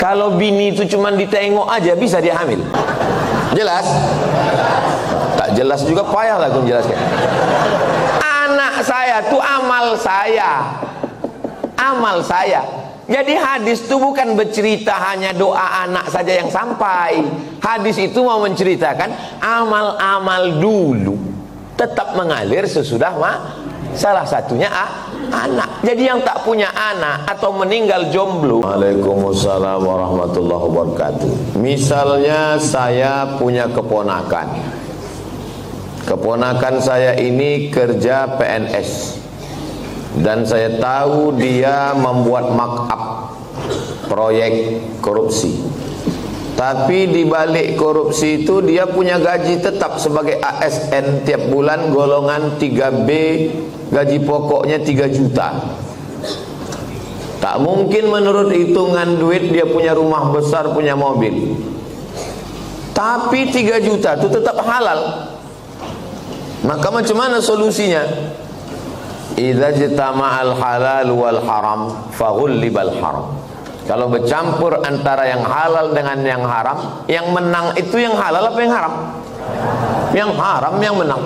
Kalau bini itu cuma ditengok aja bisa dia hamil. Jelas? Tak jelas juga payah lah aku menjelaskan. Anak saya tuh amal saya. Amal saya. Jadi hadis itu bukan bercerita hanya doa anak saja yang sampai. Hadis itu mau menceritakan amal-amal dulu tetap mengalir sesudah salah satunya anak. Jadi yang tak punya anak atau meninggal jomblo. Waalaikumsalam warahmatullahi wabarakatuh. Misalnya saya punya keponakan. Keponakan saya ini kerja PNS. Dan saya tahu dia membuat markup proyek korupsi. Tapi di balik korupsi itu dia punya gaji tetap sebagai ASN tiap bulan golongan 3B, gaji pokoknya 3 juta. Tak mungkin menurut hitungan duit dia punya rumah besar, punya mobil. Tapi 3 juta itu tetap halal. Maka macam mana solusinya? Idza jitama'al halal wal haram faghullibal haram. Kalau bercampur antara yang halal dengan yang haram, yang menang itu yang halal apa yang haram? Yang haram yang menang.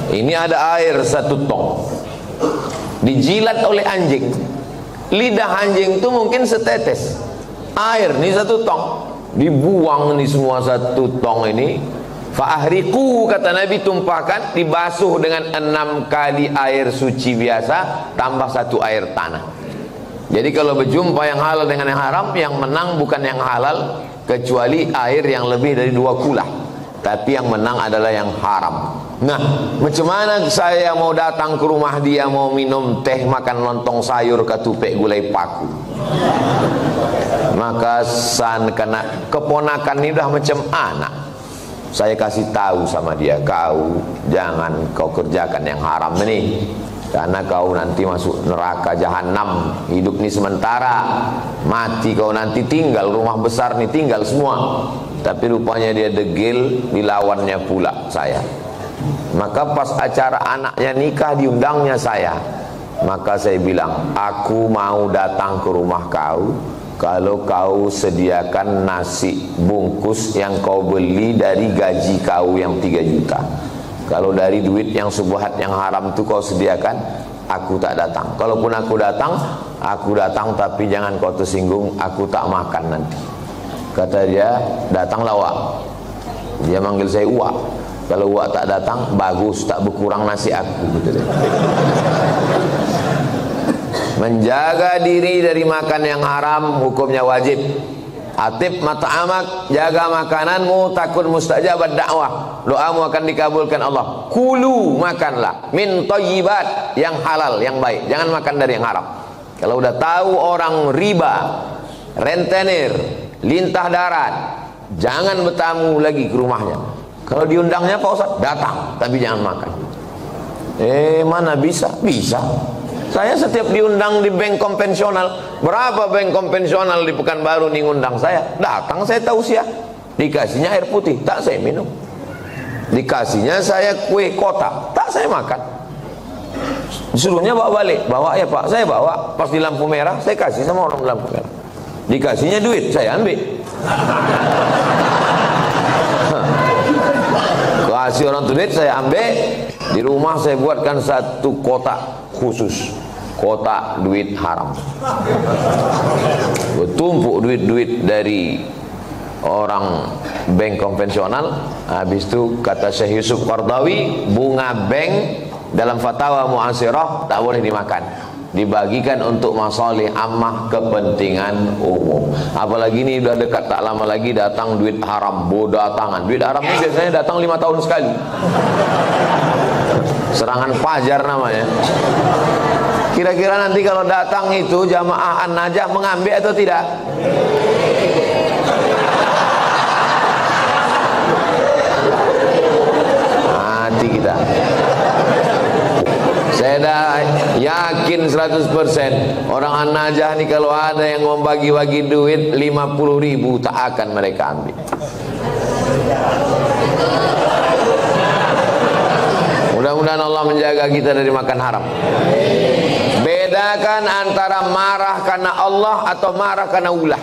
Ini ada air 1 tong, dijilat oleh anjing. Lidah anjing itu mungkin setetes. Air ini 1 tong, dibuang nih semua 1 tong ini. Fa'ahriku, kata Nabi, tumpahkan, dibasuh dengan 6 kali air suci biasa tambah 1 air tanah. Jadi kalau berjumpa yang halal dengan yang haram, yang menang bukan yang halal kecuali air yang lebih dari 2 kula. Tapi yang menang adalah yang haram. Nah, macam mana saya mau datang ke rumah dia, mau minum teh, makan lontong sayur, ketupek gulai paku? Maka karena keponakan ini dah macam anak, saya kasih tahu sama dia, kau jangan kau kerjakan yang haram ini, karena kau nanti masuk neraka jahanam. Hidup ini sementara, mati kau nanti tinggal rumah besar nih, tinggal semua. Tapi rupanya dia degil, dilawannya pula saya. Maka pas acara anaknya nikah, diundangnya saya. Maka saya bilang, aku mau datang ke rumah kau kalau kau sediakan nasi bungkus yang kau beli dari gaji kau yang 3 juta. Kalau dari duit yang subhat yang haram itu kau sediakan, aku tak datang. Kalaupun aku datang tapi jangan kau tersinggung, aku tak makan nanti. Kata dia, datanglah Wak. Dia manggil saya Wak. Kalau Wak tak datang, bagus, tak berkurang nasi aku, gitu deh. Menjaga diri dari makan yang haram hukumnya wajib. Atib mata'amak, jaga makananmu, takun mustajabat dakwah, doamu akan dikabulkan Allah. Kulu, makanlah min thayyibat, yang halal, yang baik. Jangan makan dari yang haram. Kalau udah tahu orang riba, rentenir, lintah darat, jangan bertamu lagi ke rumahnya. Kalau diundangnya Pak Ustaz, datang, tapi jangan makan. Mana bisa? Bisa. Saya setiap diundang di bank konvensional, berapa bank konvensional di Pekanbaru nih ngundang saya, datang saya tausiah, dikasihnya air putih, tak saya minum, dikasihnya saya kue kotak, tak saya makan, disuruhnya bawa balik, bawa ya Pak, saya bawa, pas di lampu merah saya kasih sama orang di lampu merah, dikasihnya duit, saya ambil, kasih orang duit saya ambil, di rumah saya buatkan 1 kotak khusus, kotak duit haram. Bertumpuk duit-duit dari orang bank konvensional. Habis itu kata Syekh Yusuf Qardawi, bunga bank dalam fatwa mu'asirah tak boleh dimakan, dibagikan untuk masalih ammah, kepentingan umum. Apalagi ini udah dekat, tak lama lagi datang duit haram, datangan duit haram ini biasanya datang 5 tahun sekali. Serangan fajar namanya. Kira-kira nanti kalau datang itu jamaah An-Najah mengambil atau tidak? Mati kita. Saya dah yakin 100% orang An-Najah nih kalau ada yang membagi-bagi duit 50.000 tak akan mereka ambil. Mudah-mudahan Allah menjaga kita dari makan haram. Bedakan antara marah karena Allah atau marah karena ulah.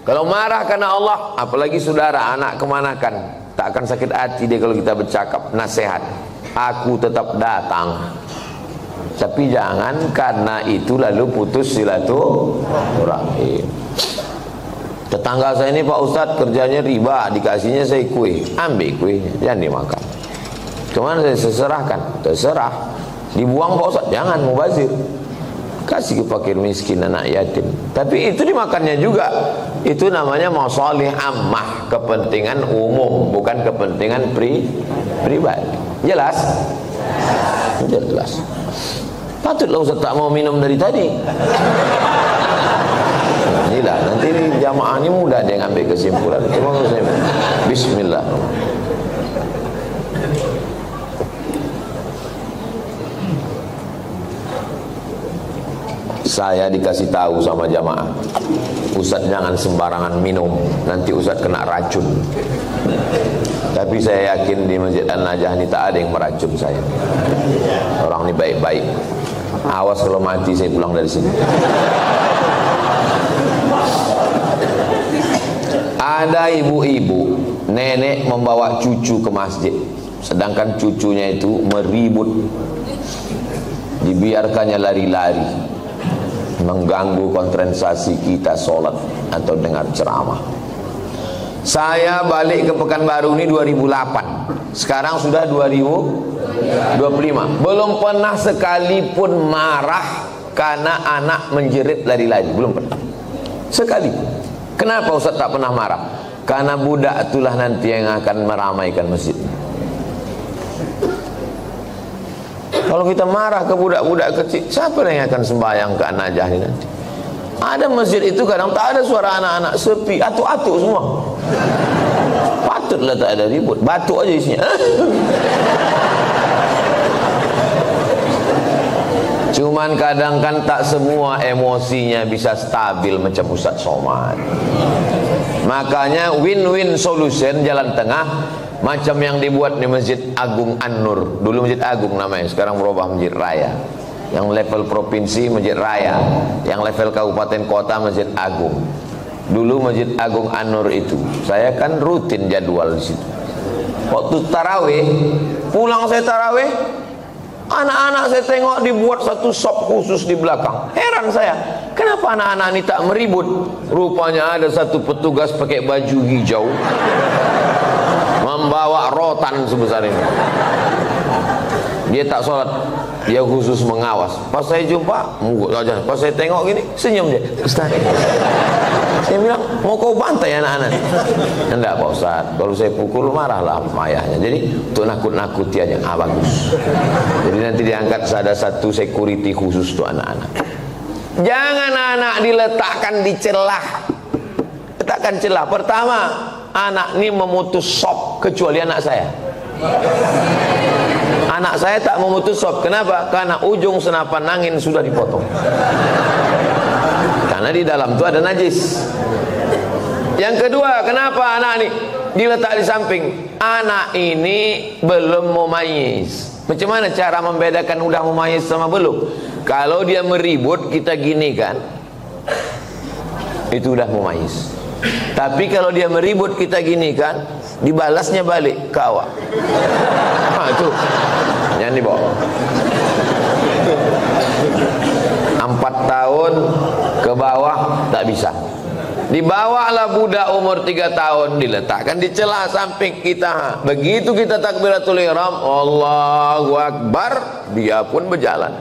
Kalau marah karena Allah, apalagi saudara, anak kemanakan, tak akan sakit hati dia kalau kita bercakap nasihat. Aku tetap datang. Tapi jangan karena itu lalu putus silaturahim. Tetangga saya ini Pak Ustadz kerjanya riba, dikasihnya saya kue, ambil kuenya, jangan dimakan. Cuman saya serahkan, terserah. Dibuang Pak Ustadz, jangan mubazir. Kasih ke fakir miskin, anak yatim. Tapi itu dimakannya juga. Itu namanya masalih ammah, kepentingan umum, bukan kepentingan pribadi. Jelas? Jelas. Patutlah Ustaz tak mau minum dari tadi. Inilah, nanti jamaah ini mudah dia ngambil kesimpulan. Cuma saya bismillah. Saya dikasih tahu sama jamaah, Ustaz jangan sembarangan minum, nanti Ustaz kena racun. Tapi saya yakin di Masjid An-Najah ini tak ada yang meracun saya. Orang ini baik-baik. Awas kalau mati saya pulang dari sini. Ada ibu-ibu, nenek membawa cucu ke masjid, sedangkan cucunya itu meribut, dibiarkannya lari-lari, mengganggu konsentrasi kita sholat atau dengar ceramah. Saya balik ke Pekanbaru ini 2008, sekarang sudah 2025. Belum pernah sekalipun marah karena anak menjerit lari-lari, belum pernah sekalipun. Kenapa Ustaz tak pernah marah? Karena budak itulah nanti yang akan meramaikan masjid. Kalau kita marah ke budak-budak kecil, siapa yang akan sembahyang ke An-Najah ini nanti? Ada masjid itu kadang tak ada suara anak-anak, sepi, atuk-atuk semua. Patutlah tak ada ribut, batuk aja isinya. Cuman kadang kan tak semua emosinya bisa stabil macam Ustaz Somad. Makanya win-win solution, jalan tengah, macam yang dibuat di Masjid Agung An-Nur. Dulu Masjid Agung namanya, sekarang berubah Masjid Raya. Yang level provinsi Masjid Raya, yang level kabupaten kota Masjid Agung. Dulu Masjid Agung An-Nur itu, saya kan rutin jadwal di situ. Waktu tarawih, pulang saya tarawih, anak-anak saya tengok dibuat satu sop khusus di belakang. Heran saya, kenapa anak-anak ini tak meribut? Rupanya ada satu petugas pakai baju hijau, membawa rotan sebesar ini. Dia tak sholat, dia khusus mengawas. Pas saya jumpa, mungut saja. Pas saya tengok gini, senyum dia. Ustaz, saya bilang, mau kau bantai anak-anak? Enggak Pak Ustaz, kalau saya pukul marahlah ayahnya. Jadi untuk nakut-nakuti aja. Bagus. Jadi nanti diangkat ada satu security khusus untuk anak-anak. Jangan anak diletakkan di celah. Letakkan celah. Pertama, anak ini memutus sop, kecuali anak saya. Anak saya tak memutus sop. Kenapa? Karena ujung senapan angin sudah dipotong. Karena di dalam itu ada najis. Yang kedua, kenapa anak ini diletak di samping? Anak ini belum mumayyiz. Macam mana cara membedakan udah mumayyiz sama belum? Kalau dia meribut, kita gini kan, itu udah mumayyiz. Tapi kalau dia meribut, kita gini kan, dibalasnya balik ke awak. Itu jangan dibawa. 4 tahun ke bawah tak bisa. Dibawalah budak umur 3 tahun, diletakkan di celah samping kita. Begitu kita takbiratul ihram, Allahu Akbar, dia pun berjalan,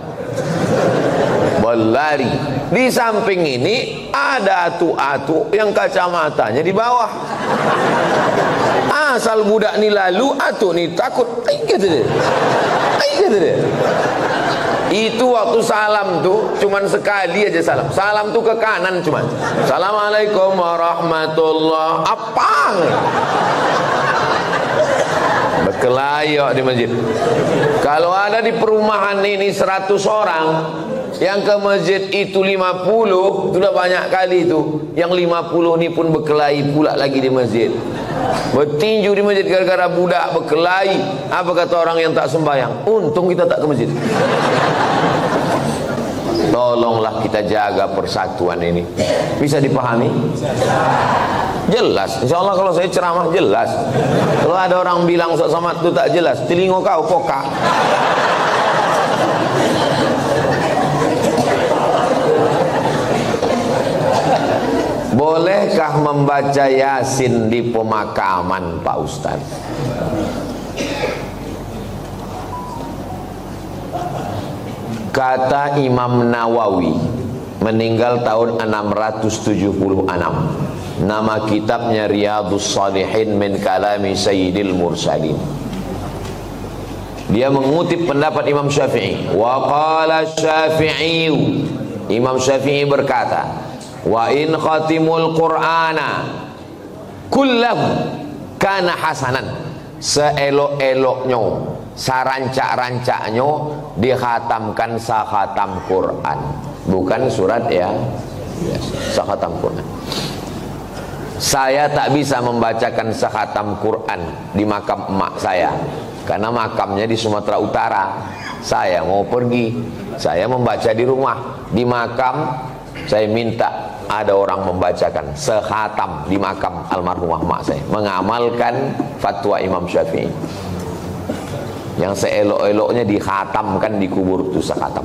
berlari. Di samping ini ada atu-atu yang kacamatanya di bawah. Asal budak ni lalu, atu ni takut. Kata dia. Itu waktu salam tuh cuman sekali aja salam. Salam tuh ke kanan cuman. Assalamualaikum warahmatullah. Apa? Berkelayok di masjid. Kalau ada di perumahan ini 100 orang, yang ke masjid itu 50, sudah banyak kali itu. Yang 50 ini pun berkelahi pula lagi di masjid. Bertinju di masjid gara-gara budak berkelahi. Apa kata orang yang tak sembahyang? Untung kita tak ke masjid. Tolonglah kita jaga persatuan ini. Bisa dipahami? Jelas, insya Allah kalau saya ceramah jelas. Kalau ada orang bilang Ustaz Somad itu tak jelas, telinga kau pokak. Bolehkah membaca Yasin di pemakaman Pak Ustaz? Kata Imam Nawawi, meninggal tahun 676. Nama kitabnya Riyadhus Shalihin min kalami Sayyidil Mursalin. Dia mengutip pendapat Imam Syafi'i. Wa qala Syafi'i, Imam Syafi'i berkata, wa in khatimul Qur'ana kullahu kana hasanan. Seelok-eloknya, sarancak-rancaknya dikhatamkan sakhatam Quran, bukan surat ya, sakhatam Quran. Saya tak bisa membacakan sakhatam Quran di makam emak saya karena makamnya di Sumatera Utara. Saya mau pergi, saya membaca di rumah. Di makam saya minta ada orang membacakan sekhatam di makam almarhumah mak saya, mengamalkan fatwa Imam Syafi'i yang seelok-eloknya dikhatamkan di kubur itu sekhatam.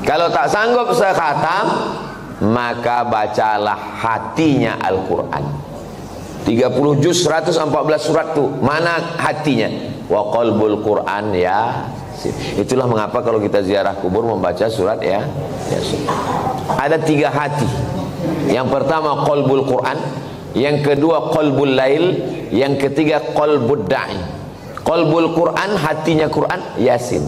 Kalau tak sanggup sekhatam, maka bacalah hatinya Al-Quran 30 juz 114 surat tuh. Mana hatinya? Wa qalbul Quran ya. Itulah mengapa kalau kita ziarah kubur membaca surat ya Yasin. Ada 3 hati. Yang pertama qalbul Quran, yang kedua qalbul lail, yang ketiga qalbud da'i. Qalbul Quran hatinya Quran Yasin.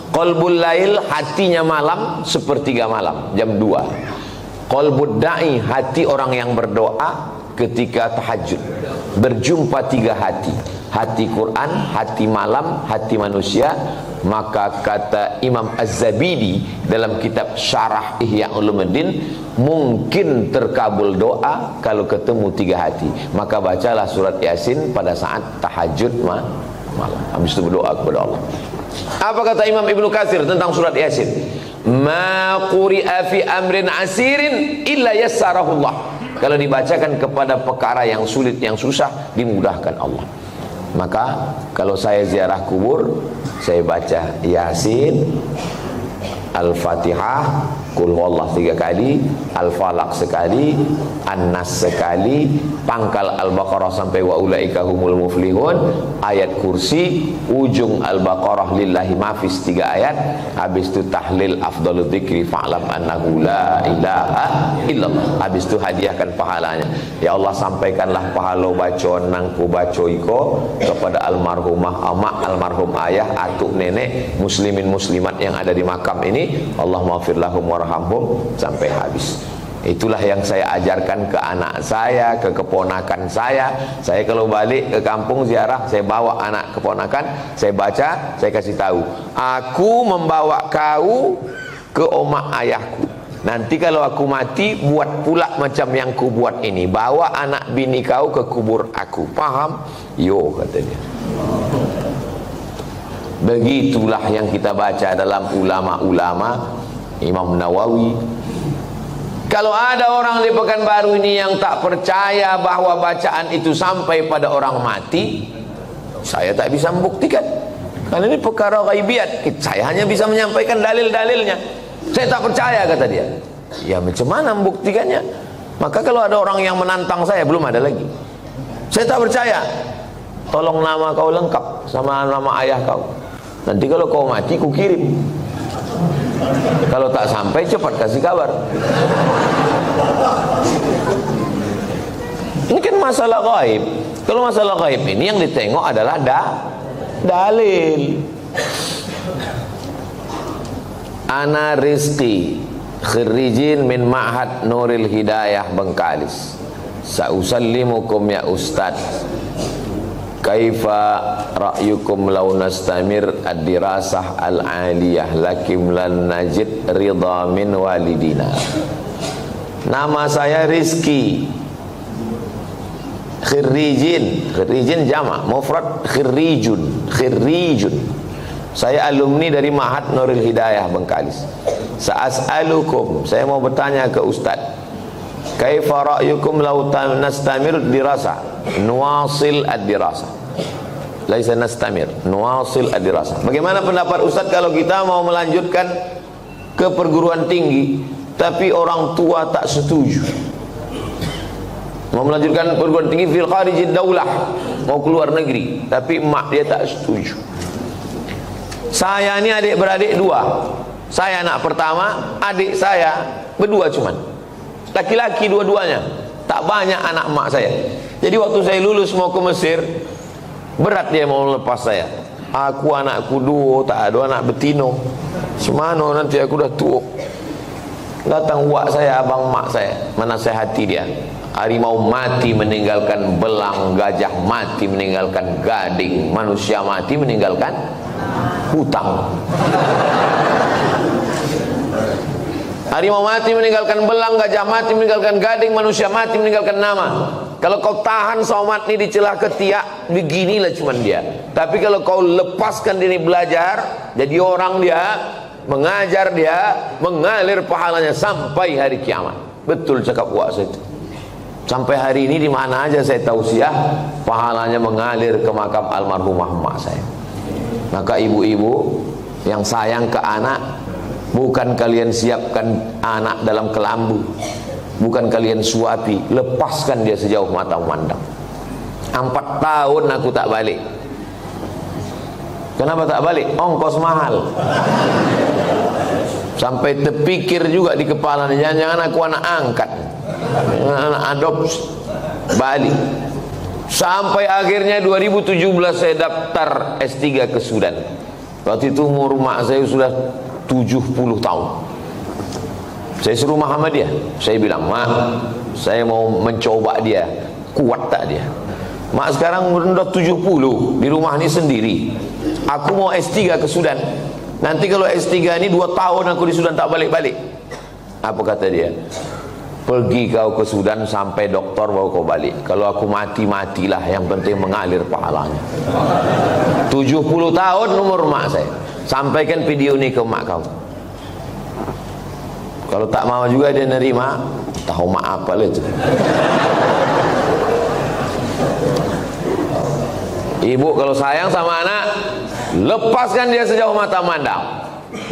Qalbul lail hatinya malam sepertiga malam jam 2. Qalbud da'i hati orang yang berdoa ketika tahajud. Berjumpa 3 hati. Hati Quran, hati malam, hati manusia. Maka kata Imam Az-Zabidi dalam kitab Syarah Ihya Ulumuddin, mungkin terkabul doa kalau ketemu 3 hati. Maka bacalah surat Yasin pada saat tahajud malam. Habis itu berdoa kepada Allah. Apa kata Imam Ibnu Katsir tentang surat Yasin? Ma quri'a fi amrin asirin illa yassarahullah. Kalau dibacakan kepada perkara yang sulit, yang susah, dimudahkan Allah. Maka kalau saya ziarah kubur, saya baca Yasin, Al-Fatihah, Qul huwallah 3 kali, Al-Falaq sekali, An-Nas sekali, pangkal Al-Baqarah sampai wa ulaika humul muflihun, ayat kursi, ujung Al-Baqarah lillahi mafis 3 ayat, habis itu tahlil afdalul dzikri fa'lam annahu la ilaha illallah. Habis itu hadiahkan pahalanya. Ya Allah, sampaikanlah pahala bacaan nangku baca iko kepada almarhumah amak, almarhum ayah, atuk nenek, muslimin muslimat yang ada di makam ini. Allah maghfir lahum warhamhum sampai habis. Itulah yang saya ajarkan ke anak saya, ke keponakan saya. Saya kalau balik ke kampung ziarah, saya bawa anak keponakan, saya baca, saya kasih tahu, aku membawa kau ke omak ayahku. Nanti kalau aku mati, buat pula macam yang ku buat ini. Bawa anak bini kau ke kubur aku. Paham? Yo, kata dia. Begitulah yang kita baca dalam ulama-ulama. Imam Nawawi. Kalau ada orang di Pekanbaru ini yang tak percaya bahwa bacaan itu sampai pada orang mati, saya tak bisa membuktikan. Karena ini perkara ghaibiyat. Saya hanya bisa menyampaikan dalil-dalilnya. Saya tak percaya, kata dia. Ya macam mana membuktikannya? Maka kalau ada orang yang menantang saya, belum ada lagi. Saya tak percaya. Tolong nama kau lengkap sama nama ayah kau. Nanti kalau kau mati, ku kirim. Kalau tak sampai, cepat kasih kabar. Ini kan masalah gaib. Kalau masalah gaib ini yang ditengok adalah dalil. Ana Rizki, khirijin min Ma'had Nuril Hidayah Bengkalis. Sa'usallimukum ya Ustaz. Kaifa ra'yukum law nastamir ad-dirasah al-aliyah lakim lan najid ridha min walidina. Nama saya Rizki. Khirijin jamak, mufrad khirijun. Saya alumni dari Ma'had Nuril Hidayah Bengkalis. Sa'as'alukum, saya mau bertanya ke Ustaz. Kaifa ra'yukum law nastamir dirasa nuwasil ad-dirasa. Laisa nastamir, nuwasil ad-dirasa. Bagaimana pendapat Ustaz kalau kita mau melanjutkan ke perguruan tinggi tapi orang tua tak setuju? Mau melanjutkan perguruan tinggi fil kharijid daulah, mau keluar negeri, tapi mak dia tak setuju. Saya ini adik-beradik dua. Saya anak pertama, adik saya berdua cuman. Laki-laki dua-duanya. Tak banyak anak mak saya. Jadi waktu saya lulus mau ke Mesir, berat dia mau lepas saya. Aku anakku dua, tak ada anak betino. Semana nanti aku dah tua. Datang uak saya, abang mak saya, menasihati dia. Harimau mati meninggalkan belang, gajah mati meninggalkan gading, manusia mati meninggalkan hutang. Harimau mati meninggalkan belang, gajah mati meninggalkan gading, manusia mati meninggalkan nama. Kalau kau tahan somat ini di celah ketiak, beginilah cuman dia. Tapi kalau kau lepaskan diri belajar, jadi orang dia, mengajar dia, mengalir pahalanya sampai hari kiamat. Betul cakap uak saya itu. Sampai hari ini di mana aja saya tausiah, pahalanya mengalir ke makam almarhumah mak saya. Maka ibu-ibu yang sayang ke anak, bukan kalian siapkan anak dalam kelambu, bukan kalian suapi, lepaskan dia sejauh mata memandang. 4 tahun aku tak balik. Kenapa tak balik? Ongkos mahal. Sampai terpikir juga di kepala, jangan-jangan aku anak angkat, anak adopsi, balik. Sampai akhirnya 2017 saya daftar S3 ke Sudan. Waktu itu umur mak saya sudah 70 tahun. Saya suruh Muhammadiyah. Saya bilang, mak, saya mau mencoba dia, kuat tak dia? Mak sekarang sudah 70, di rumah ini sendiri. Aku mau S3 ke Sudan. Nanti kalau S3 ini 2 tahun aku di Sudan tak balik-balik. Apa kata dia? Pergi kau ke Sudan sampai doktor baru kau balik. Kalau aku mati, matilah, yang penting mengalir pahalanya. 70 tahun umur mak saya. Sampaikan video ini ke mak kau. Kalau tak mau juga dia nerima, tahu mak apa itu. Ibu kalau sayang sama anak, lepaskan dia sejauh mata mandang.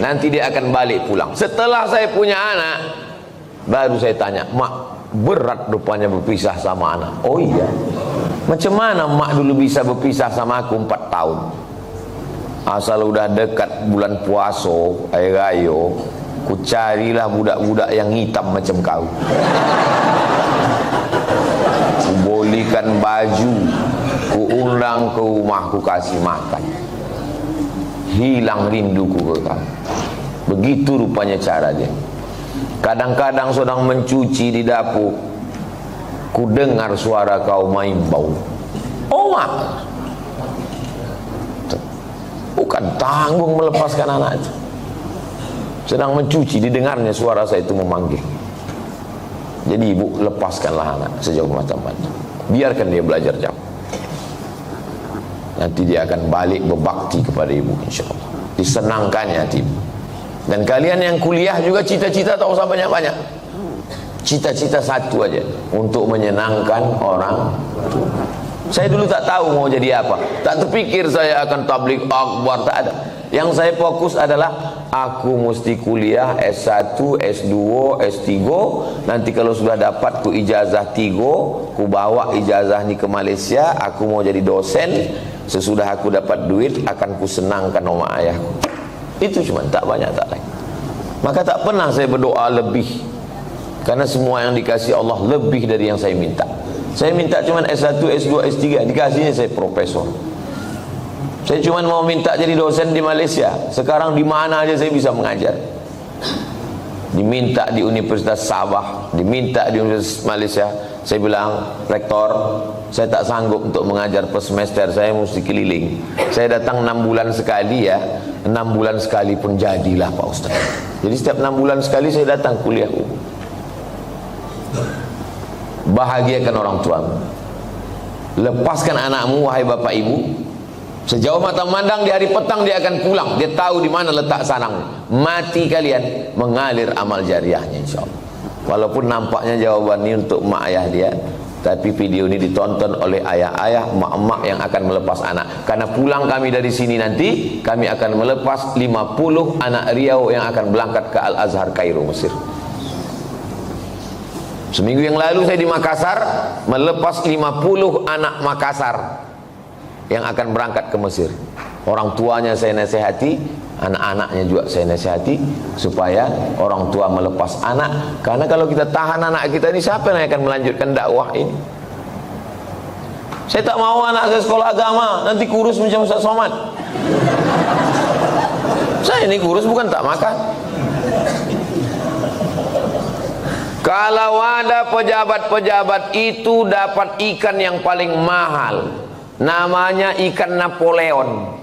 Nanti dia akan balik pulang. Setelah saya punya anak, baru saya tanya, mak, berat rupanya berpisah sama anak. Oh iya. Macam mana mak dulu bisa berpisah sama aku 4 tahun? Asal udah dekat bulan puasa, air rayo, ku carilah budak-budak yang hitam macam kau. Ku bolikan baju, ku undang ke rumah, ku kasih makan. Hilang rinduku ke kau. Begitu rupanya cara dia. Kadang-kadang sedang mencuci di dapur, ku dengar suara kau main bau. Oh mak, bukan tanggung melepaskan anak itu. Sedang mencuci, didengarnya suara saya itu memanggil. Jadi ibu, lepaskanlah anak sejauh mata-mata. Biarkan dia belajar jauh. Nanti dia akan balik berbakti kepada ibu, insyaAllah. Disenangkannya hati ibu. Dan kalian yang kuliah juga cita-cita tak usah banyak-banyak. Cita-cita satu aja, untuk menyenangkan orang tua. Saya dulu tak tahu mau jadi apa. Tak terpikir saya akan tabligh akbar, tak ada. Yang saya fokus adalah aku mesti kuliah S1, S2, S3. Nanti kalau sudah dapat ku ijazah 3, ku bawa ijazah ni ke Malaysia, aku mau jadi dosen. Sesudah aku dapat duit, akan ku senangkan oma ayahku. Itu cuma, tak banyak, tak lain. Maka tak pernah saya berdoa lebih, karena semua yang dikasih Allah lebih dari yang saya minta. Saya minta cuma S1, S2, S3, dikasihnya saya profesor. Saya cuma mau minta jadi dosen di Malaysia. Sekarang di mana aja saya bisa mengajar. Diminta di Universitas Sabah, diminta di Universitas Malaysia. Saya bilang, rektor, saya tak sanggup untuk mengajar per semester, saya mesti keliling. Saya datang 6 bulan sekali ya. 6 bulan sekali pun jadilah Pak Ustaz. Jadi setiap 6 bulan sekali saya datang kuliah. Bahagiakan orang tuamu. Lepaskan anakmu, wahai bapak ibu. Sejauh mata memandang, di hari petang dia akan pulang. Dia tahu di mana letak sarang. Mati kalian, mengalir amal jariahnya, insyaAllah. Walaupun nampaknya jawaban ini untuk mak ayah dia, tapi video ini ditonton oleh ayah-ayah, mak-mak yang akan melepas anak. Karena pulang kami dari sini nanti, kami akan melepas 50 anak Riau yang akan berangkat ke Al-Azhar Kairo, Mesir. Seminggu yang lalu saya di Makassar, melepas 50 anak Makassar yang akan berangkat ke Mesir. Orang tuanya saya nasihati, anak-anaknya juga saya nasihati, supaya orang tua melepas anak. Karena kalau kita tahan anak kita ini, siapa yang akan melanjutkan dakwah ini? Saya tak mau anak saya sekolah agama, nanti kurus macam Ustaz Somad. Saya ini kurus bukan tak makan. Kalau ada pejabat-pejabat itu dapat ikan yang paling mahal, namanya ikan Napoleon,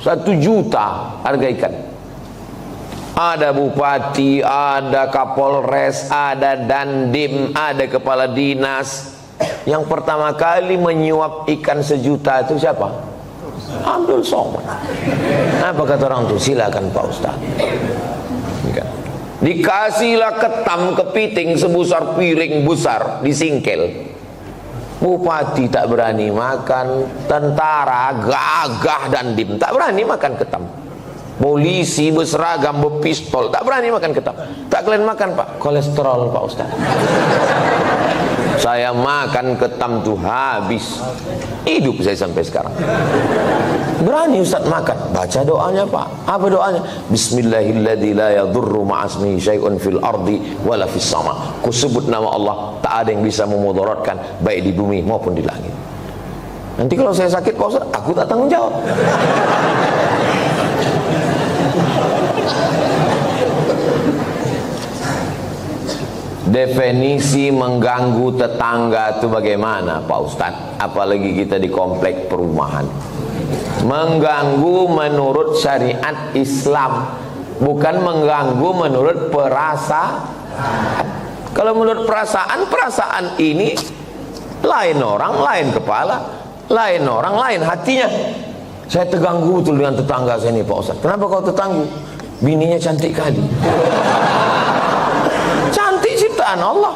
1 juta harga ikan. Ada bupati, ada kapolres, ada dandim, ada kepala dinas. Yang pertama kali menyuap ikan 1 juta itu siapa? Abdul Somad. Apa kata orang itu? Silakan Pak Ustaz. Dikasihlah ketam kepiting sebesar piring besar, disingkel. Bupati tak berani makan, tentara gagah dan dim tak berani makan ketam, polisi berseragam berpistol tak berani makan ketam. Tak kalian makan Pak? Kolesterol Pak Ustaz. Saya makan ketam tuh habis hidup saya sampai sekarang. Berani Ustaz makan, baca doanya Pak. Apa doanya? Bismillahilladzi la yadurru ma'asmihi syai'un fil ardi wala fis sama. Ku sebut nama Allah, tak ada yang bisa memudaratkan baik di bumi maupun di langit. Nanti kalau saya sakit Pak Ustaz, aku tak tanggung jawab. Definisi mengganggu tetangga itu bagaimana Pak Ustadz? Apalagi kita di komplek perumahan. Mengganggu menurut syariat Islam, bukan mengganggu menurut perasaan. Kalau menurut perasaan, perasaan ini lain orang, lain kepala, lain orang, lain hatinya. Saya terganggu betul dengan tetangga saya ini Pak Ustadz. Kenapa kau terganggu? Bininya cantik kali. Cantik ciptaan Allah.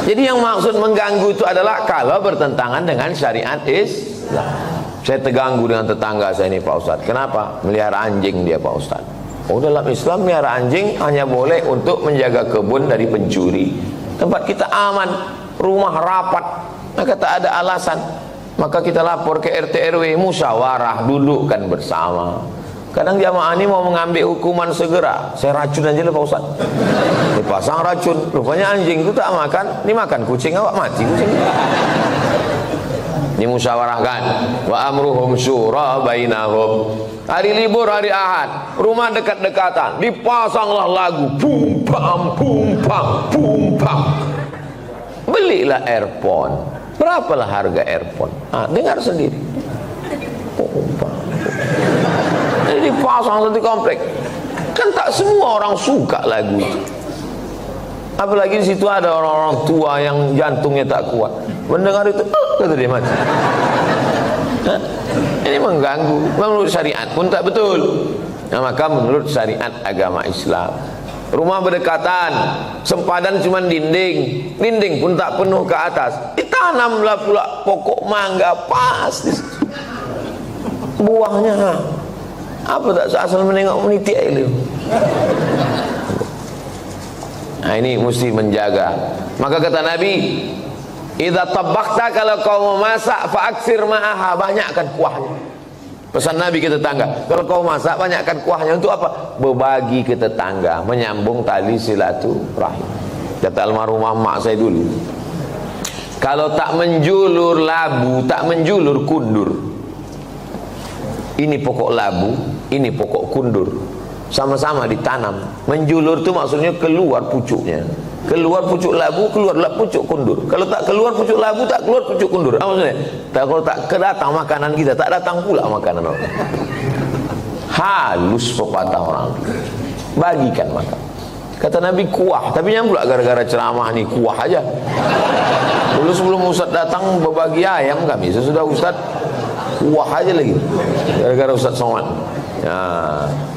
Jadi yang maksud mengganggu itu adalah kalau bertentangan dengan syariat Islam. Saya terganggu dengan tetangga saya ini Pak Ustadz. Kenapa? Melihara anjing dia Pak Ustadz. Oh, dalam Islam melihara anjing hanya boleh untuk menjaga kebun dari pencuri. Tempat kita aman, rumah rapat, maka tak ada alasan. Maka kita lapor ke RT RW, musyawarah, dudukkan bersama. Kadang jamaah ini mau mengambil hukuman segera, saya racun aja lah Pak Ustaz. Dipasang racun, rupanya anjing itu tak makan, dimakan kucing, awak mati kucing. Dimusyawarahkan, wa amruhum syura bainahum. Hari libur, hari Ahad, rumah dekat-dekatan, dipasanglah lagu bum pam bum pam bum pam. Belilah earphone. Berapalah harga earphone? Dengar sendiri. Bum pam. Jadi dipasang satu komplek. Kan tak semua orang suka lagu itu. Apalagi di situ ada orang-orang tua yang jantungnya tak kuat. Mendengar itu, kata dia mati. Ini mengganggu. Menurut syariat pun tak betul. Nah, maka menurut syariat agama Islam, rumah berdekatan, sempadan cuma dinding, dinding pun tak penuh ke atas, ditanamlah pula pokok mangga pas di situ. Buahnya apa tak asal menengok meniti air. Nah, ini mesti menjaga. Maka kata Nabi, idza tabakhta, kalau kau memasak, fa'aksir ma'aha, banyakkan kuahnya. Pesan Nabi ke tetangga, kalau kau masak banyakkan kuahnya. Untuk apa? Berbagi ke tetangga, menyambung tali silaturahim. Kata almarhumah mak saya dulu, kalau tak menjulur labu, tak menjulur kundur. Ini pokok labu, ini pokok kundur, sama-sama ditanam. Menjulur itu maksudnya keluar pucuknya. Keluar pucuk labu, keluarlah pucuk kundur. Kalau tak keluar pucuk labu, tak keluar pucuk kundur. Apa maksudnya? Kalau tak kedatang makanan kita, tak datang pula makanan orang. Halus pepatah orang. Bagikan makan. Kata Nabi kuah, tapi yang pula gara-gara ceramah nih kuah aja. Dulu sebelum Ustaz datang berbagi ayam kami, sesudah Ustaz kuah aja lagi. Gara-gara Ustaz Somad.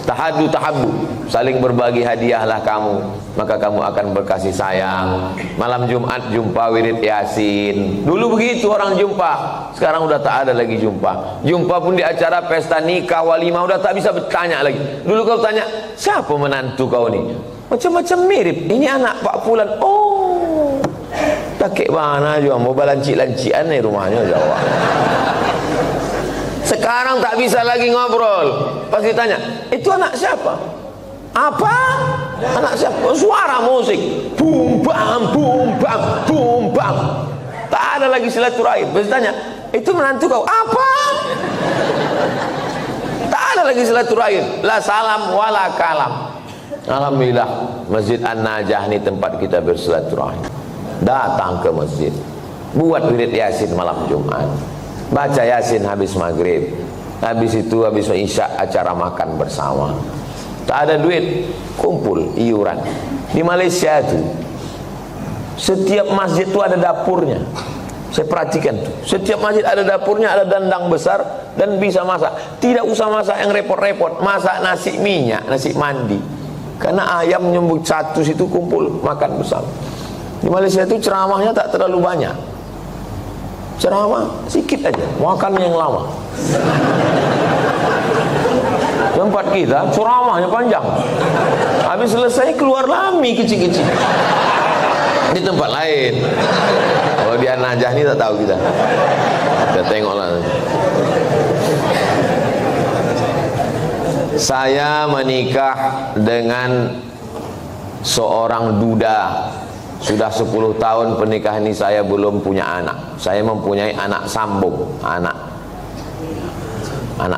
Tahadu tahabbu, saling berbagi hadiahlah kamu, maka kamu akan berkasih sayang. Malam Jumat jumpa wirid Yasin. Dulu begitu orang jumpa, sekarang udah tak ada lagi jumpa. Jumpa pun di acara pesta nikah, walimah, udah tak bisa bertanya lagi. Dulu kau tanya, siapa menantu kau ni? Macam-macam mirip. Ini anak Pak Fulan. Oh, takik mana juga, mau balancik-lancian ni rumahnya Jawa. Sekarang tak bisa lagi ngobrol. Pas ditanya, itu anak siapa? Apa? Anak siapa? Suara musik. Bum bam, bum bam, bum bam. Tak ada lagi silaturahim. Pas ditanya, itu menantu kau? Apa? Tak ada lagi silaturahim. La salam wala kalam. Alhamdulillah, Masjid An-Najah ni tempat kita bersilaturahim. Datang ke masjid, buat wirid Yasin malam Jumat, baca Yasin habis maghrib, habis itu habis isya acara makan bersama. Tak ada duit, kumpul iuran. Di Malaysia itu setiap masjid itu ada dapurnya. Saya perhatikan tuh, setiap masjid ada dapurnya, ada dandang besar dan bisa masak. Tidak usah masak yang repot-repot, masak nasi minyak, nasi mandi. Karena ayam nyembut satu situ kumpul makan bersama. Di Malaysia itu ceramahnya tak terlalu banyak. Ceramah sedikit aja, makan yang lama. Tempat kita ceramahnya panjang. Habis selesai keluar lami kecil-kecil. Di tempat lain. Kalau di An-Najah ni tak tahu kita. Kita tengoklah. Saya menikah dengan seorang duda. Sudah 10 tahun pernikahan ini saya belum punya anak. Saya mempunyai anak sambung. Anak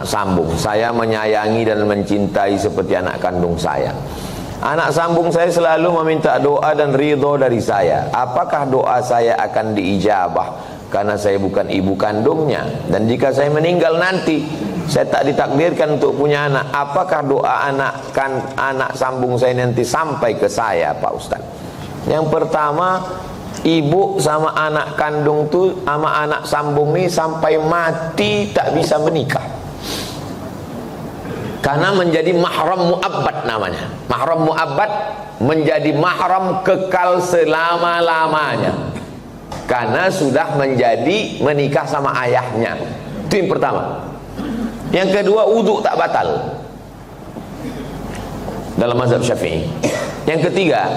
sambung. Saya menyayangi dan mencintai seperti anak kandung saya. Anak sambung saya selalu meminta doa dan ridho dari saya. Apakah doa saya akan diijabah? Karena saya bukan ibu kandungnya. Dan jika saya meninggal nanti, saya tak ditakdirkan untuk punya anak. Apakah doa anak sambung saya nanti sampai ke saya, Pak Ustaz? Yang pertama, ibu sama anak kandung tu sama anak sambung ni sampai mati tak bisa menikah. Karena menjadi mahram mu'abbad namanya. Mahram mu'abbad menjadi mahram kekal selama-lamanya. Karena sudah menjadi menikah sama ayahnya. Itu yang pertama. Yang kedua, wudu tak batal dalam mazhab Syafi'i. Yang ketiga,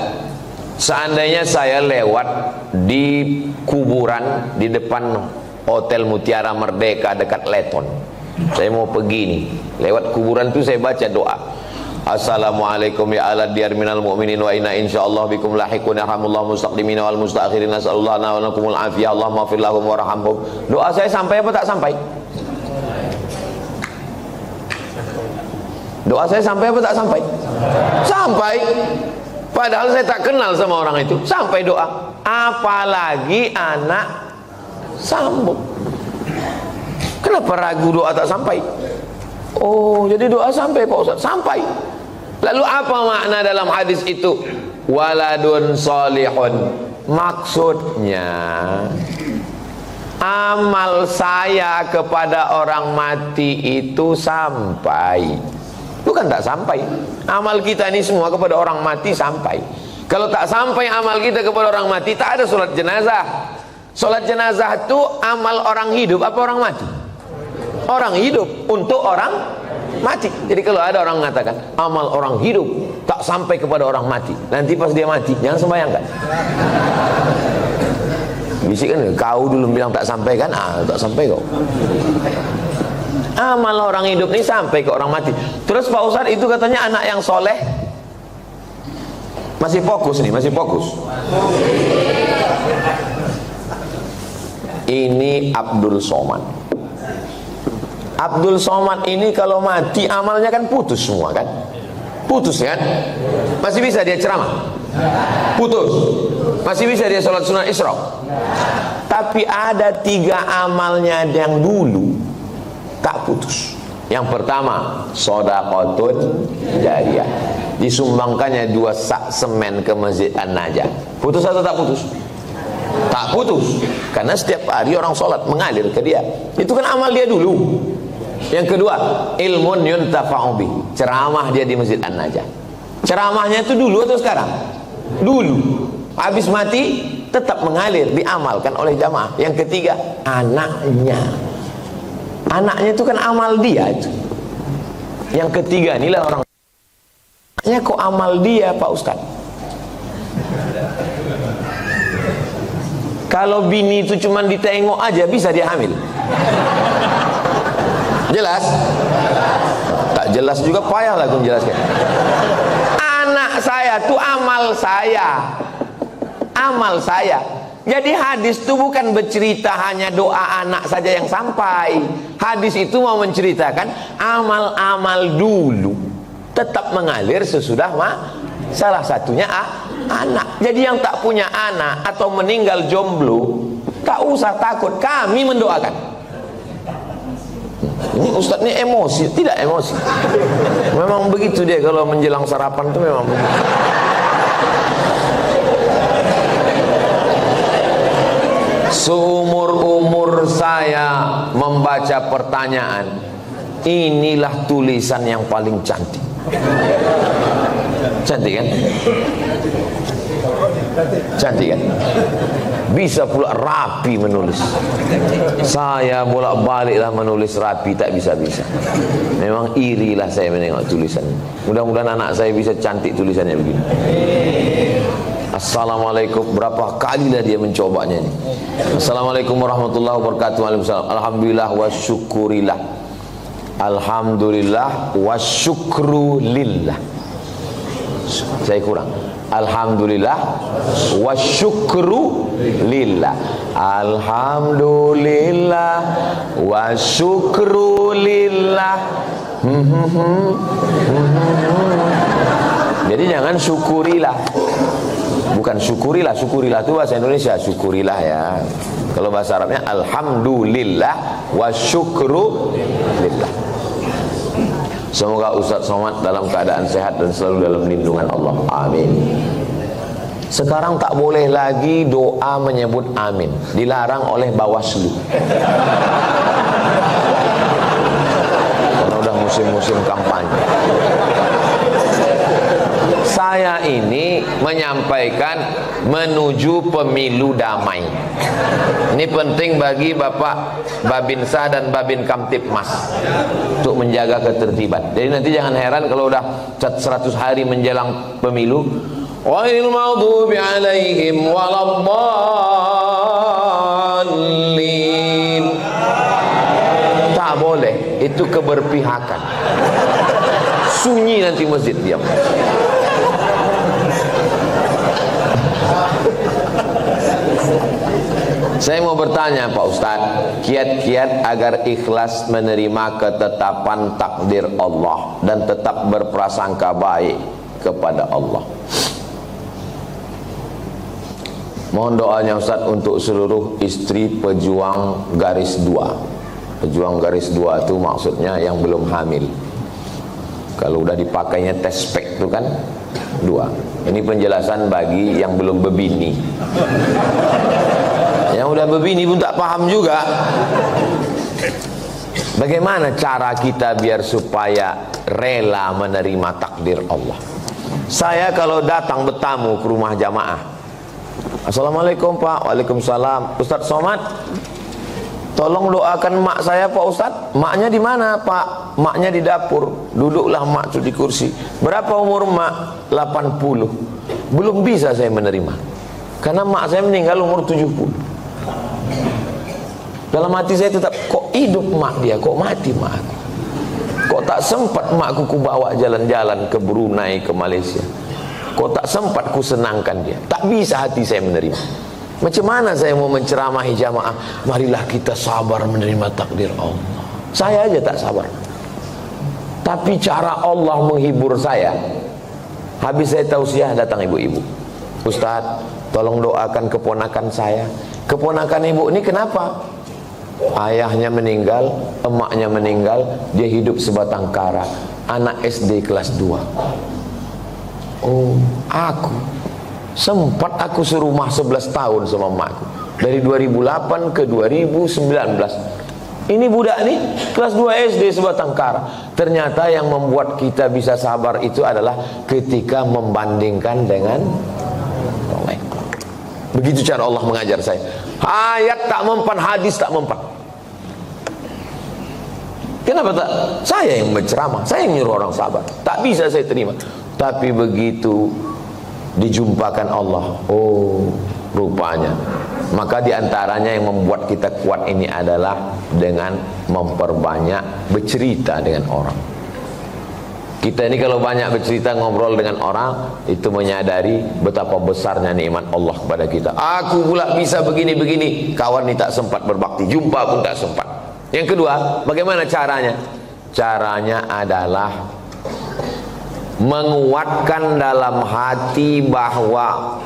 seandainya saya lewat di kuburan di depan Hotel Mutiara Merdeka dekat Leton, saya mau pergi nih, lewat kuburan itu saya baca doa, Assalamualaikum ya ala diyar minal mu'minin wa inna insyaallah bikum lahiqun yarhamullahu mustaqdimin wal mustakhirin nasallallahu lana wa lakumul afiyah Allahumma fir lahum warhamhum. Doa saya sampai apa tak sampai? Doa saya sampai apa tak sampai? Sampai. Padahal saya tak kenal sama orang itu. Sampai doa. Apalagi anak sambung. Kenapa ragu doa tak sampai? Oh, jadi doa sampai Pak Ustaz? Sampai. Lalu apa makna dalam hadis itu? Waladun solihun. Maksudnya amal saya kepada orang mati itu sampai. Bukan tak sampai. Amal kita ini semua kepada orang mati sampai. Kalau tak sampai amal kita kepada orang mati, tak ada solat jenazah. Solat jenazah itu amal orang hidup apa orang mati? Orang hidup untuk orang mati. Jadi kalau ada orang mengatakan amal orang hidup tak sampai kepada orang mati, nanti pas dia mati jangan sembahyangkan. Bisik kan, kau dulu bilang tak sampai kan? Tak sampai kau. Amal orang hidup ini sampai ke orang mati. Terus Pak Ustaz itu katanya anak yang soleh. Masih fokus nih, masih fokus. Ini Abdul Somad. Abdul Somad ini kalau mati amalnya kan putus semua kan? Putus kan? Masih bisa dia ceramah? Putus. Masih bisa dia sholat sunat Isra? Tapi ada 3 amalnya yang dulu tak putus. Yang pertama, shadaqatun jariyah. Disumbangkannya 2 sak semen ke Masjid An-Najah. Putus atau tak putus? Tak putus. Karena setiap hari orang sholat mengalir ke dia. Itu kan amal dia dulu. Yang kedua, ilmun yuntafa'u bih. Ceramah dia di Masjid An-Najah. Ceramahnya itu dulu atau sekarang? Dulu. Habis mati tetap mengalir, diamalkan oleh jamaah. Yang ketiga, anaknya. Anaknya itu kan amal dia itu. Yang ketiga, inilah orang. Anaknya kok amal dia, Pak Ustaz? Kalau bini itu cuma ditengok aja bisa dia hamil. Jelas? Tak jelas juga payahlah aku menjelaskan. Anak saya itu amal saya. Amal saya. Jadi hadis itu bukan bercerita hanya doa anak saja yang sampai. Hadis itu mau menceritakan amal-amal dulu tetap mengalir sesudah salah satunya anak. Jadi yang tak punya anak atau meninggal jomblo, tak usah takut, kami mendoakan. Ini Ustadz ini emosi, tidak emosi. Memang begitu dia kalau menjelang sarapan itu memang begitu. Seumur-umur saya membaca pertanyaan, inilah tulisan yang paling cantik. Cantik kan? Cantik kan? Bisa pula rapi menulis. Saya bolak-baliklah menulis rapi, tak bisa-bisa. Memang irilah saya menengok tulisan. Mudah-mudahan anak saya bisa cantik tulisannya begini. Assalamualaikum, berapa kalilah dia mencobanya ini. Assalamualaikum warahmatullahi wabarakatuh. Waalaikumsalam. Alhamdulillah wa syukurillah. Alhamdulillah wa syukru lillah. Saya kurang. Alhamdulillah wa syukru lillah. Alhamdulillah wa syukru lillah. Jadi jangan syukurilah. Bukan syukurilah, syukurilah itu bahasa Indonesia, syukurilah ya. Kalau bahasa Arabnya alhamdulillah wa syukru lillah. Semoga Ustaz Somad dalam keadaan sehat dan selalu dalam lindungan Allah. Amin. Sekarang tak boleh lagi doa menyebut amin, dilarang oleh Bawaslu. Karena udah musim-musim kampanye. Saya ini menyampaikan menuju pemilu damai. Ini penting bagi Bapak Babinsa dan Babin Kamtipmas untuk menjaga ketertiban. Jadi nanti jangan heran kalau udah 100 hari menjelang pemilu, ghairil maghdubi alaihim waladdallin. Tak boleh, itu keberpihakan. Sunyi nanti masjid diam. Saya mau bertanya Pak Ustadz, kiat-kiat agar ikhlas menerima ketetapan takdir Allah dan tetap berprasangka baik kepada Allah. Mohon doanya Ustadz untuk seluruh istri pejuang garis 2. Pejuang garis 2 itu maksudnya yang belum hamil. Kalau udah dipakainya tes spek itu kan 2. Ini penjelasan bagi yang belum berbini. Yang udah berbini pun tak paham juga. Bagaimana cara kita biar supaya rela menerima takdir Allah? Saya kalau datang bertamu ke rumah jamaah, Assalamualaikum Pak. Waalaikumsalam. Ustadz Somad, tolong doakan mak saya Pak Ustadz. Maknya di mana Pak? Maknya di dapur. Duduklah mak di kursi. Berapa umur mak? 80. Belum bisa saya menerima, karena mak saya meninggal umur 70. Dalam hati saya tetap, kok hidup mak dia, kok mati mak aku? Kok tak sempat makku ku bawa jalan-jalan ke Brunei, ke Malaysia? Kok tak sempat ku senangkan dia? Tak bisa hati saya menerima. Macam mana saya mau menceramahi jamaah? Marilah kita sabar menerima takdir Allah. Saya aja tak sabar. Tapi cara Allah menghibur saya. Habis saya tausiah, datang ibu-ibu. Ustadz, tolong doakan keponakan saya. Keponakan ibu ini kenapa? Ayahnya meninggal, emaknya meninggal, dia hidup sebatang kara. Anak SD kelas 2. Oh, aku sempat aku serumah 11 tahun sama emakku. Dari 2008 ke 2019. Ini budak nih kelas 2 SD sebatang kara. Ternyata yang membuat kita bisa sabar itu adalah ketika membandingkan dengan orang lain. Begitu cara Allah mengajar saya. Ayat tak mempan, hadis tak mempan. Kenapa tak? Saya yang berceramah, saya yang nyuruh orang sabar. Tak bisa saya terima. Tapi begitu dijumpakan Allah, oh rupanya. Maka diantaranya yang membuat kita kuat ini adalah dengan memperbanyak bercerita dengan orang. Kita ini kalau banyak bercerita, ngobrol dengan orang, itu menyadari betapa besarnya nikmat Allah kepada kita. Aku pula bisa begini-begini, kawan ini tak sempat berbakti, jumpa pun tak sempat. Yang kedua, bagaimana caranya? Caranya adalah menguatkan dalam hati bahwa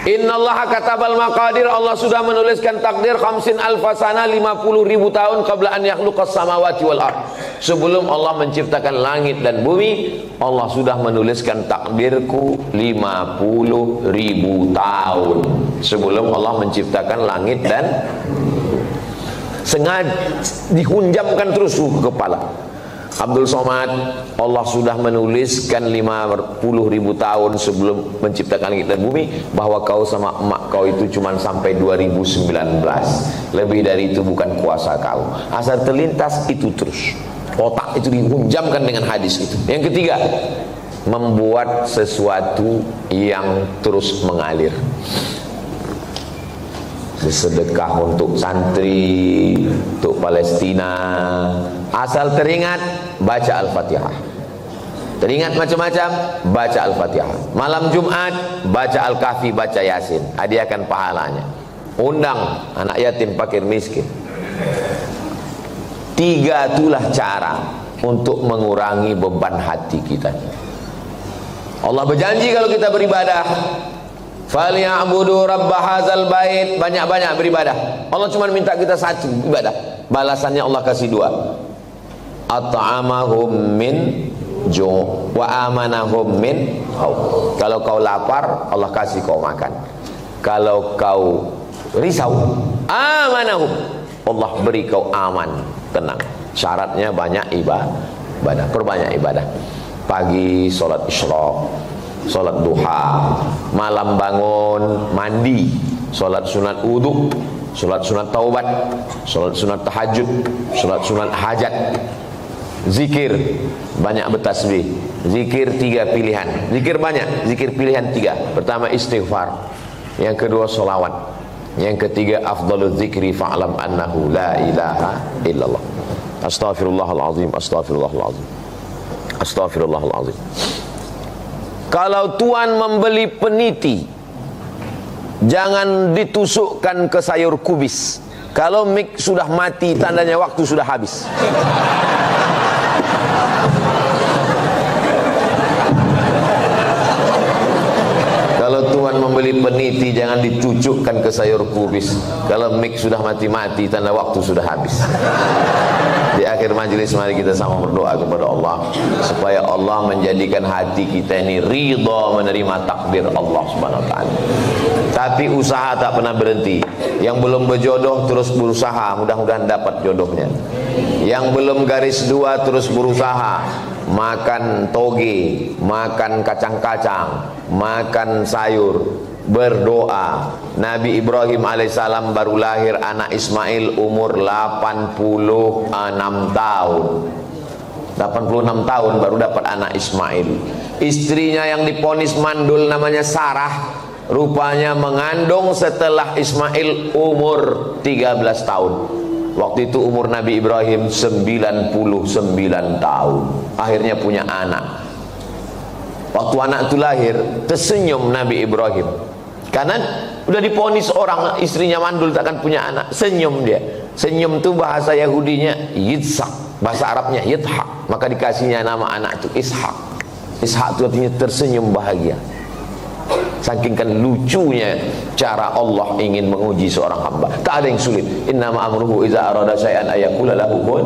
innallaha katabal maqadir, Allah sudah menuliskan takdir 50 alfasana, 50.000 tahun qabla an yakhluqas samawati wal ard. Sebelum Allah menciptakan langit dan bumi, Allah sudah menuliskan takdirku 50.000 tahun sebelum Allah menciptakan langit dan sengaja dihunjamkan terus ke kepala. Abdul Somad, Allah sudah menuliskan 50.000 tahun sebelum menciptakan langit dan bumi bahwa kau sama emak kau itu cuma sampai 2019. Lebih dari itu bukan kuasa kau. Asal terlintas itu terus. Otak itu dihunjamkan dengan hadis itu. Yang ketiga, membuat sesuatu yang terus mengalir. Sedekah untuk santri, untuk Palestina. Asal teringat, baca Al-Fatihah. Teringat macam-macam, baca Al-Fatihah. Malam Jumat, baca Al-Kahfi, baca Yasin. Hadiahkan pahalanya. Undang anak yatim, fakir, miskin. 3 itulah cara untuk mengurangi beban hati kita. Allah berjanji kalau kita beribadah, falyabudu rabb hadzal bait, banyak-banyak beribadah. Allah cuma minta kita satu ibadah, balasannya Allah kasih 2. At'amahum min ju' wa amanahum min khauf. Kalau kau lapar, Allah kasih kau makan. Kalau kau risau, amanahum, Allah beri kau aman, tenang. Syaratnya banyak ibadah, perbanyak ibadah. Pagi sholat isyraq, sholat duha, malam bangun mandi, sholat sunat wudu, sholat sunat taubat, sholat sunat tahajud, sholat sunat hajat, zikir, banyak bertasbih. Zikir 3 pilihan, zikir banyak, zikir pilihan 3. Pertama istighfar, yang kedua sholawat, yang ketiga afdalul zikri fa'lam annahu la ilaha illallah. Astaghfirullahalazim, astaghfirullahalazim, astaghfirullahalazim. Kalau tuan membeli peniti, jangan ditusukkan ke sayur kubis. Kalau mik sudah mati, tandanya waktu sudah habis. Kalau tuan membeli peniti, jangan dicucukkan ke sayur kubis. Kalau mik sudah mati-mati, tanda waktu sudah habis. Di akhir majelis mari kita sama berdoa kepada Allah supaya Allah menjadikan hati kita ini ridha menerima takdir Allah Subhanahu wa taala. Tapi usaha tak pernah berhenti. Yang belum berjodoh terus berusaha, mudah-mudahan dapat jodohnya. Yang belum garis 2 terus berusaha, makan toge, makan kacang-kacang, makan sayur, berdoa. Nabi Ibrahim alaihissalam baru lahir anak Ismail umur 86 tahun. 86 tahun baru dapat anak Ismail. Istrinya yang diponis mandul namanya Sarah, rupanya mengandung setelah Ismail umur 13 tahun. Waktu itu umur Nabi Ibrahim 99 tahun. Akhirnya punya anak. Waktu anak itu lahir, tersenyum Nabi Ibrahim. Karena udah diponis orang istrinya mandul takkan punya anak, senyum dia. Senyum itu bahasa Yahudinya Yitzhak, bahasa Arabnya Yithak. Maka dikasihnya nama anak itu Ishak. Ishak itu artinya tersenyum bahagia. Saking kan lucunya cara Allah ingin menguji seorang hamba. Tak ada yang sulit. Innama amruhu iza arada syai'an ayaqula lahu kun.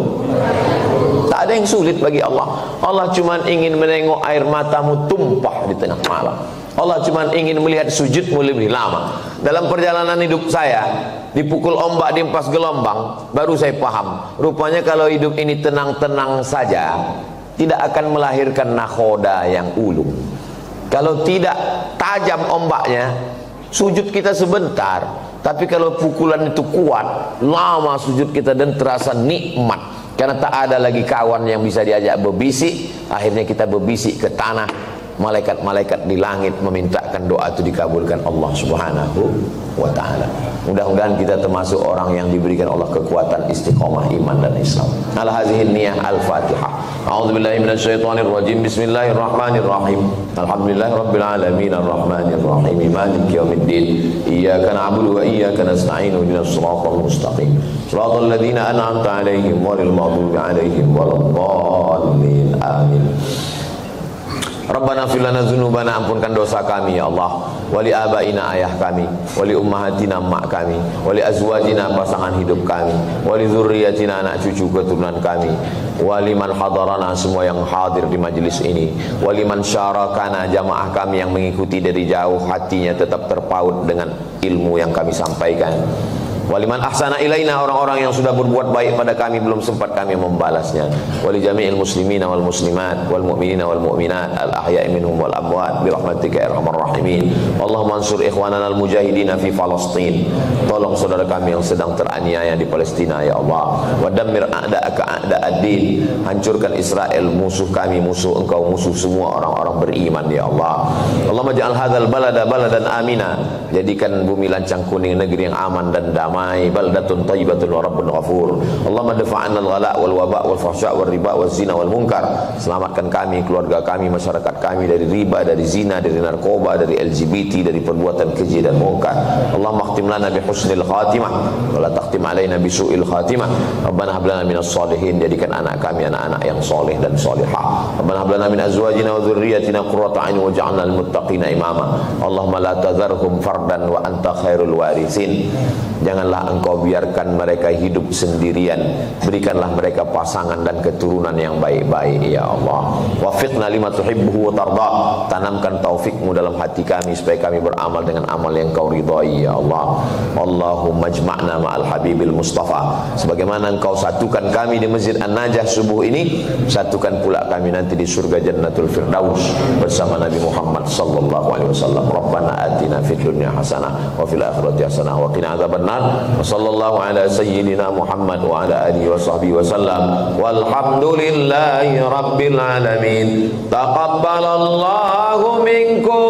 Tak ada yang sulit bagi Allah. Allah cuma ingin menengok air matamu tumpah di tengah malam. Allah cuma ingin melihat sujudmu lebih lama. Dalam perjalanan hidup saya, dipukul ombak, diempas gelombang, baru saya paham. Rupanya kalau hidup ini tenang-tenang saja, tidak akan melahirkan nakhoda yang ulung. Kalau tidak tajam ombaknya, sujud kita sebentar. Tapi kalau pukulan itu kuat, lama sujud kita dan terasa nikmat. Karena tak ada lagi kawan yang bisa diajak berbisik. Akhirnya kita berbisik ke tanah. Malaikat-malaikat di langit memintakan doa itu dikabulkan Allah Subhanahu wa ta'ala. Mudah-mudahan kita termasuk orang yang diberikan Allah kekuatan istiqomah iman dan Islam. Ala hazihin niyah al-Fatihah. A'udzubillahi minasyaitonir rajim. Bismillahirrahmanirrahim. Alhamdulillahirabbil alamin arrahmanir rahim maliki yaumiddin. Iyyaka na'budu wa iyyaka nasta'in ihdinas siratal mustaqim. Shiratal ladzina an'amta 'alaihim ghairil maghdubi 'alaihim waladdallin. Amin. Rabbana fir lana dzunubana, ampunkan dosa kami ya Allah, wali abaina, ayah kami, wali ummahatina, mak kami, wali azwajina, pasangan hidup kami, wali dzurriyyatina, anak cucu keturunan kami, wali man hadarana, semua yang hadir di majlis ini, wali man syarakana, jamaah kami yang mengikuti dari jauh, hatinya tetap terpaut dengan ilmu yang kami sampaikan. Waliman ahsana ilaina, orang-orang yang sudah berbuat baik pada kami belum sempat kami membalasnya. Wali jami'il muslimina wal muslimat wal mu'minina wal mu'minat al ahya'i minhum wal amwat bi rahmatika ya arhamar rahimin. Allahumma ansur ikhwanana al mujahidina fi Palestin. Tolong saudara kami yang sedang teraniaya di Palestina ya Allah. Wa dammir a'da'aka a'da'ad-din. Hancurkan Israel, musuh kami, musuh engkau, musuh semua orang-orang beriman ya Allah. Allahumma ja'al hadzal balada baladan amina. Jadikan bumi Lancang Kuning negeri yang aman dan damai. Baldatun thayyibatun wa rabbun ghafur. Allahumma dafa'anna al-ghala wal waba wal fahsya wal riba wal zina wal munkar. Selamatkan kami, keluarga kami, masyarakat kami dari riba, dari zina, dari narkoba, dari LGBT, dari perbuatan keji dan munkar. Allahumma khtim lana bi husnil khatimah wa la takhtim alaina bi su'il khatimah. Rabbana hab lana minas solihin, jadikan anak kami anak-anak yang soleh dan solehah. Rabbana hab lana min azwajina wa dzurriyyatina qurrata a'yun waj'alna lil muttaqina imama. Allahumma la tadharhum fardan wa anta khairul warithin. Janganlah engkau biarkan mereka hidup sendirian. Berikanlah mereka pasangan dan keturunan yang baik-baik ya Allah. Wafiqna lima tuhibbuhu wa tarda. Tanamkan taufikmu dalam hati kami supaya kami beramal dengan amal yang kau ridhai ya Allah. Allahumma jma'na ma'al habibil mustafa. Sebagaimana engkau satukan kami di Masjid An-Najah subuh ini, satukan pula kami nanti di surga Jannatul Firdaus bersama Nabi Muhammad sallallahu alaihi wasallam. Rabbana atina fid dunya hasanah wa fil akhirati hasanah wa qina adzabannar. Wa sallallahu ala sayyidina Muhammad wa ala alihi wa sahbihi wa sallam. Walhamdulillahi rabbil alamin. Taqabbalallahu minkum.